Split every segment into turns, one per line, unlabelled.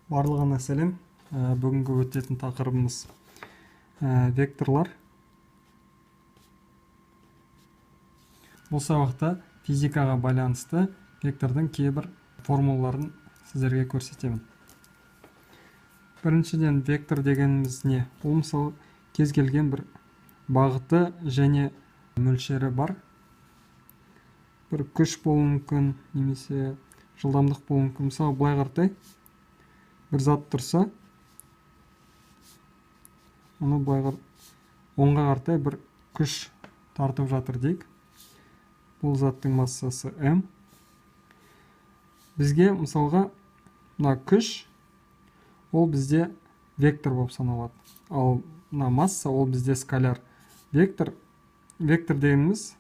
Барлығына сәлем. Бүгінгі өтетін тақырыбымыз векторлар. Бұл сабақта физикаға байланысты вектордың кейбір формулаларын сіздерге көрсетемін. Біріншіден, вектор дегеніміз не? Бұл мысалы кез келген бір бағыты және мөлшері бар. Бір күш болуы мүмкін, немесе жылдамдық болуы мүмкін. Мысалы, былай қаратай, бір зат тұрса, оны былай оңға қаратай бір күш тартып жатыр дейік. Бұл заттың массасы m. Бізге мысалға мына күш ол бізде вектор болып саналады. Ал мына масса ол бізде скаляр. Вектор дегеніміз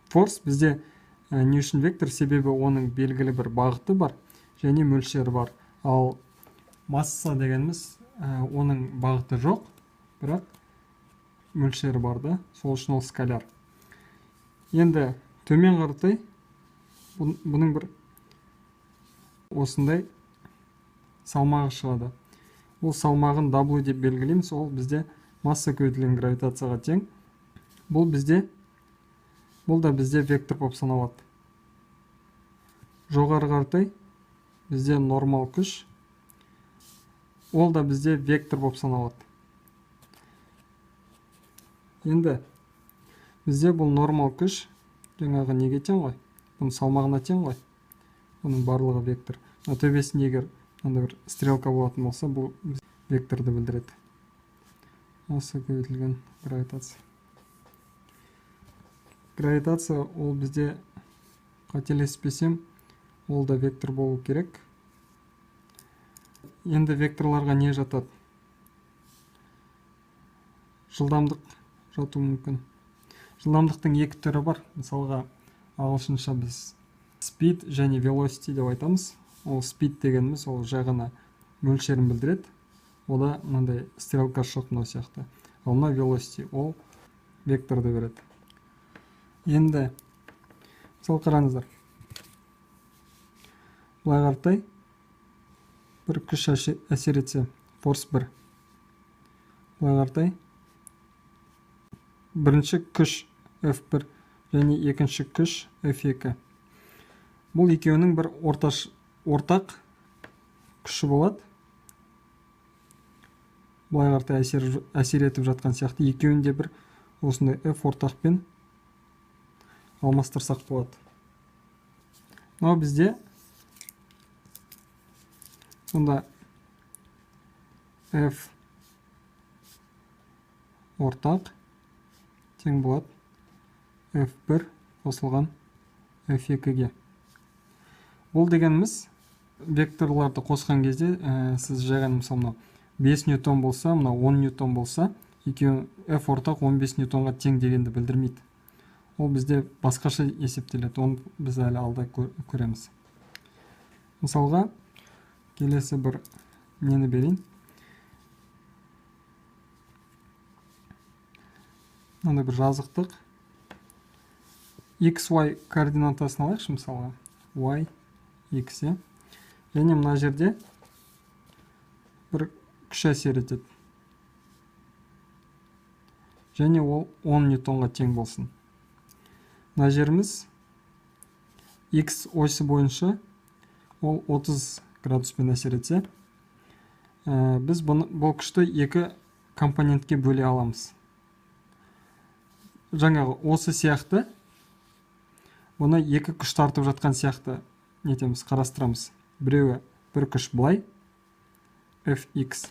форс бізде не үшін вектор? Себебі оның белгілі бір бағыты бар және мөлшері бар. Ал масса дегеніміз оның бағыты жоқ, бірақ мөлшері бар да, сол үшін ол скаляр. Енді төмен қаратай, бұның бір осындай салмағы шығады. Бұл салмағын W деп белгілейміз, ол бізде масса көбейтілген гравитацияға тең. Бұл да бізде вектор болып саналады. Жоғары қаратай, бізде нормал күш, ол да бізде вектор болып саналады. Енді бізде бұл нормал күш жаңағы неге тең ғой? Бұның салмағына тең ғой? Бұның барлығы вектор. Төбесінде егер бір стрелка болатын болса, бұл векторды білдіреді. Масса көбейтілген гравитация. Гравитация ол бізде, қателеспесем, ол да вектор болу керек. Енді векторларға не жатады? Жылдамдық жату мүмкін. Жылдамдықтың екі түрі бар. Мысалға, ағылшынша біз speed және velocity деп айтамыз. Ол speed дегеніміз ол жай ғана мөлшерін білдіреді. Ода мынандай стрелка жоқ мынау сияқты. Ал мына velocity ол векторды береді. Енді мысалы қараңыздар. Былай қаратай, бір күш әсер етсе, форс 1. Былай қаратай, бірінші күш F1 және екінші күш F2. Бұл екеуінің бір ортақ күші болады. Былай қаратай әсер етіп жатқан сияқты. Екеуінде бір осындай F ортақпен алмастырсақ болады. Мынау бізде сонда F ортақ тең болады F1 қосылған F2-ге. Бұл дегеніміз векторларды қосқан кезде сіз жайған мысалы 5 ньютон болса, мына 10 ньютон болса, екеуі F ортақ 15 ньютонға тең дегенді білдірмейді. Ол бізде басқаша есептеледі. Оны біз әлі алда көреміз. Мысалға, келесі бір нені берейін. Мынандай бір жазықтық. XY координатасын алайықшы мысалға. Y, X. Және мына жерде бір күш әсер етеді. Және ол 10 ньютонға тең болсын. Мына жеріміз X осі бойынша ол 30 градуспен әсер етсе, біз бұл күшті екі компонентке бөле аламыз. Жаңағы осы сияқты, оны екі күш тартып жатқан сияқты нетеміз, қарастырамыз. Біреуі бір күш былай, Fx,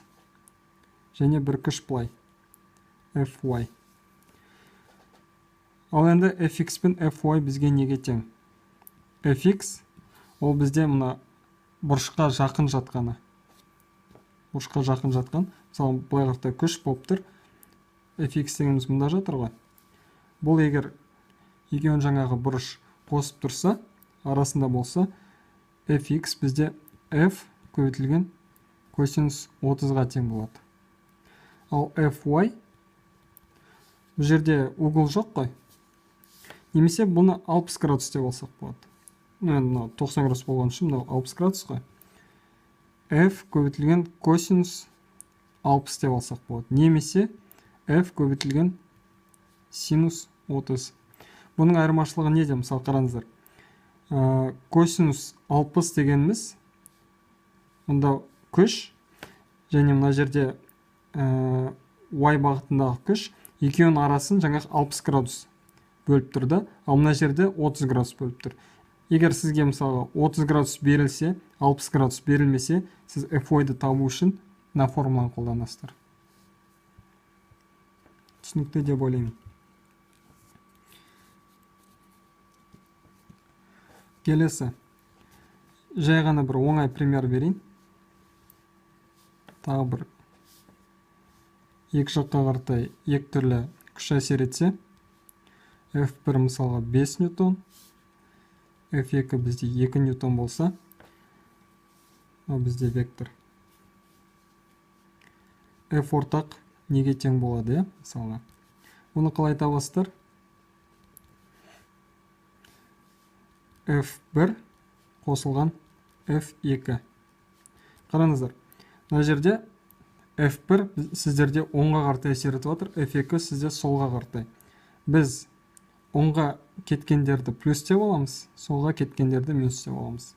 және бір күш былай, Fy. Ал енді Fx пен Fy бізге неге тең? Fx ол бізде мына бұрышқа жақын жатқаны. Бұрышқа жақын жатқан. Мысалы, былай қаратай күш болып тұр. Fx дегеніміз мұнда жатыр ғой. Бұл егер екеуін жаңағы бұрыш қосып тұрса, арасында болса, Fx бізде F көбейтілген косинус 30-ға тең болады. Ал Fy бұл жерде угол жоқ қой. Немесе бұны 60 градус деп алсақ болады. 90 градус болған үшін 60 градус қой. f көбейтілген косинус 60 деп алсақ болады. Немесе f көбейтілген синус 30. Бұның айырмашылығы неде? Мысалы қараңыздар. Косинус 60 дегеніміз мұнда күш, және мына жерде y бағытындағы күш, екеуінің арасын жаңағы 60 градус бөліп тұрды, ал мына жерде 30 градус бөліп тұр. Егер сізге мысалы 30 градус берілсе, 60 градус берілмесе, сіз FY-ді табу үшін мына формуланы қолданасыздар. Түсінікті деп ойлаймын. Келесі. Жай ғана бір оңай пример берейін. Тағы бір екі жаққа қаратай екі түрлі күш әсер етсе, F1 мысалға 5 ньютон, F2 бізде 2 ньютон болса, бізде вектор. F ортақ неге тең болады, мысалға. Оны қалай табасыздар? F1 қосылған F2. Қараңыздар, мына жерде F1 сіздерде оңға қартай әсер етіп отыр, F2 сізде солға қартай. Біз оңға кеткендерді плюс деп аламыз, солға кеткендерді минус деп аламыз.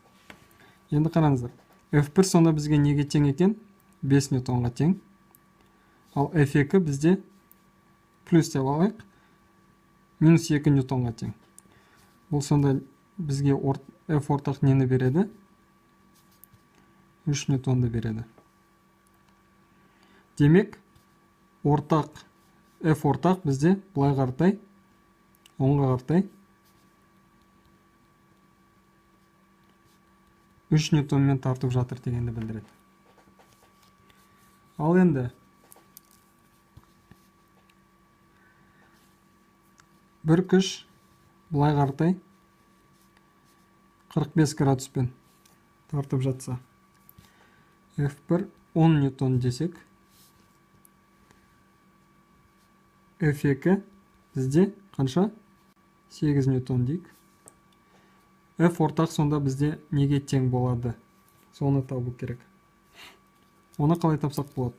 Енді қараңыздар, F1 сонда бізге неге тең екен? 5 ньютонға тең. Ал F2 бізде плюс деп алайық, минус 2 ньютонға тең. Бұл сонда бізге F ортақ нені береді? 3 ньютонды береді. Демек, F ортақ бізде бұлай қартай, оңға қартай 3 ньютонмен тартып жатыр дегенді білдіреді. Ал енді бір күш бұлай қартай 45 градуспен тартып жатса, F1 10 ньютон десек, F2 бізде қанша? 8 ньютон дейік. F ортақ сонда бізде неге тең болады? Соны табу керек. Оны қалай тапсақ болады?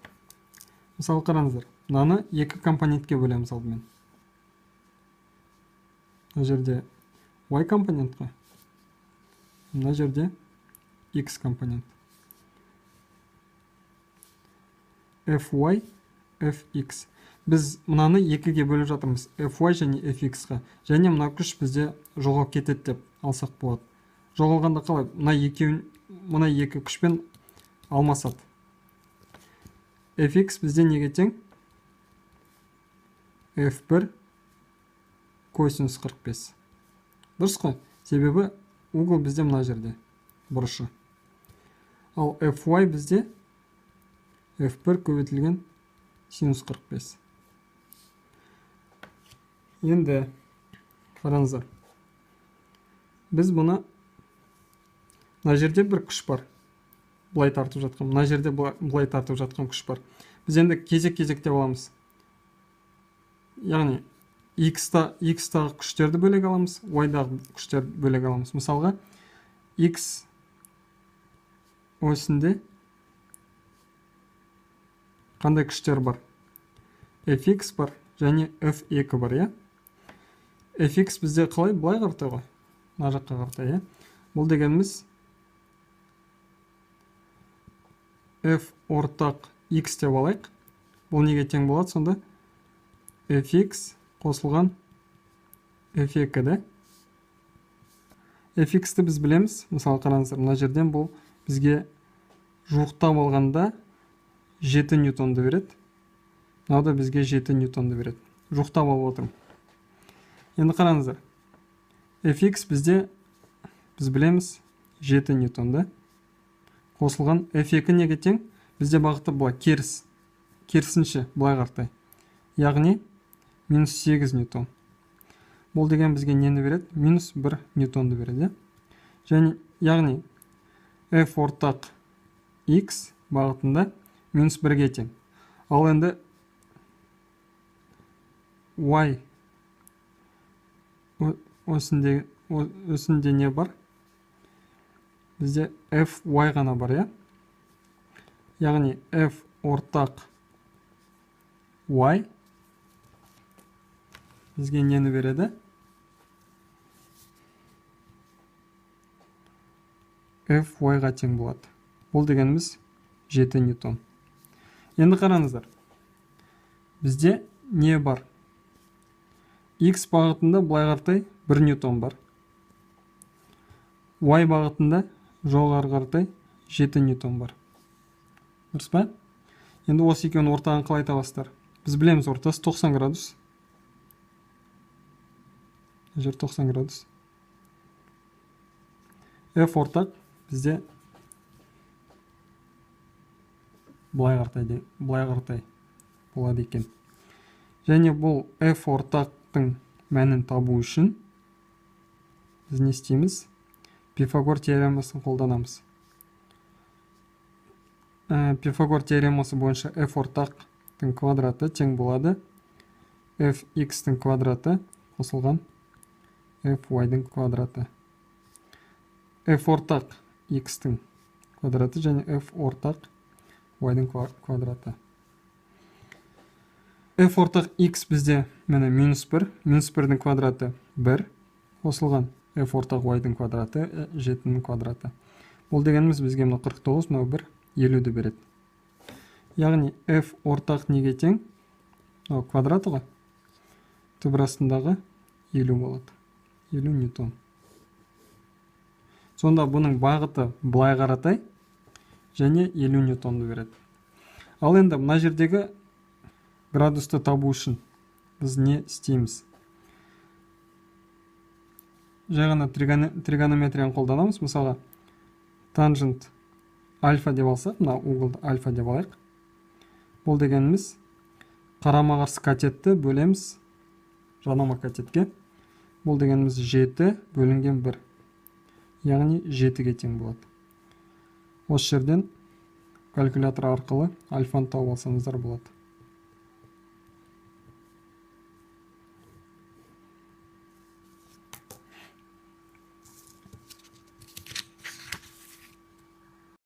Мысалы қараңыздар, мынаны екі компонентке бөлеміз алдымен. Мына жерде y компонент қой. Мына жерде x компонент. Fy, Fx. Біз мұнаны екіге бөліп жатырмыз. Fy және Fx-қа. Және мына күш бізде жоғалып кетеді деп алсақ болады. Жоғалғанда қалай? Мына екі күшпен алмасады. Fx бізде неге тең? F1 косинус 45. Дұрыс қой? Себебі угол бізде мына жерде. Бұрышы. Ал Fy бізде F1 көбейтілген синус 45. Енді қараңыздар. Біз бұны мына жерде бір күш бар. Бұлай тартып жатқан. Мына жерде бұлай тартып жатқан күш бар. Біз енді кезек-кезек деп аламыз. Яғни x-тағы күштерді бөлек аламыз, y-дағы күштерді бөлек аламыз. Мысалға, x осінде қандай күштер бар? Fx бар және F2 бар, е? Fx бізде қалай? Бұлай қартай ғой. Мына жаққа қартай, е? Бұл дегеніміз F ортақ x деп алайық. Бұл неге тең болады сонда? Fx қосылған F2-ді. Fx-ті біз білеміз. Мысалы қараңыздар, мына жерден бұл бізге жуықтап алғанда 7 ньютонды береді. Мынау да бізге 7 ньютонды береді. Жуықтап алып отырмын. Енді қараңыздар. Fx бізде біз білеміз 7 ньютонды. Қосылған F2 неге тең? Бізде бағыты бұлай керісінше бұлай қартай. Яғни минус 8 ньютон. Бұл деген бізге нені береді? Минус 1 ньютонды береді. Және яғни F ортақ x бағытында минус 1-ге тең. Ал енді y өсінде не бар? Бізде Fy ғана бар, е? яғни f ортақ y бізге нені береді? F y-ға тең болады. Бұл дегеніміз 7 ньютон. Енді қараңыздар. Бізде не бар? X бағытында былай қаратай 1 ньютон бар. Y бағытында жоғары қаратай 7 ньютон бар. Дұрыс па? Енді осы екеуінің ортағын қалай табасыздар? Біз білеміз, ортасы 90 градус. Жер 90 градус. F ортақ бізде былай қаратай болады екен. Және бұл F ортақтың мәнін табу үшін біз не істейміз? Пифагор теоремасын қолданамыз. Пифагор теоремасы бойынша F ортақтың квадраты тең болады Fx-тің квадраты қосылған Fy-дың квадраты. F ортақ x-тің квадраты және F ортақ y-дың квадраты. F ортақ x бізде мені -1, -1-дің квадраты 1, қосылған F ортақ y-дың квадраты 7-ның квадраты. Бұл дегеніміз бізге 49, 1, 50-ді береді. Яғни F ортақ неге тең? Квадраты ғой. Түбір астындағы 50 болады. 50 ньютон. Сонда бұның бағыты былай қаратай және 50 ньютонды береді. Ал енді мына жердегі градусты табу үшін біз не істейміз? Жай ғана тригонометрияны қолданамыз. Мысалға, тангент альфа деп алсақ, мына углды альфа деп алайық. Бұл дегеніміз қарама-қарсы катетті бөлеміз жанама катетке. Бұл дегеніміз 7 бөлінген 1. Яғни 7-ге тең болады. Осы жерден калькулятор арқылы альфаны тауып алсаңыздар болады.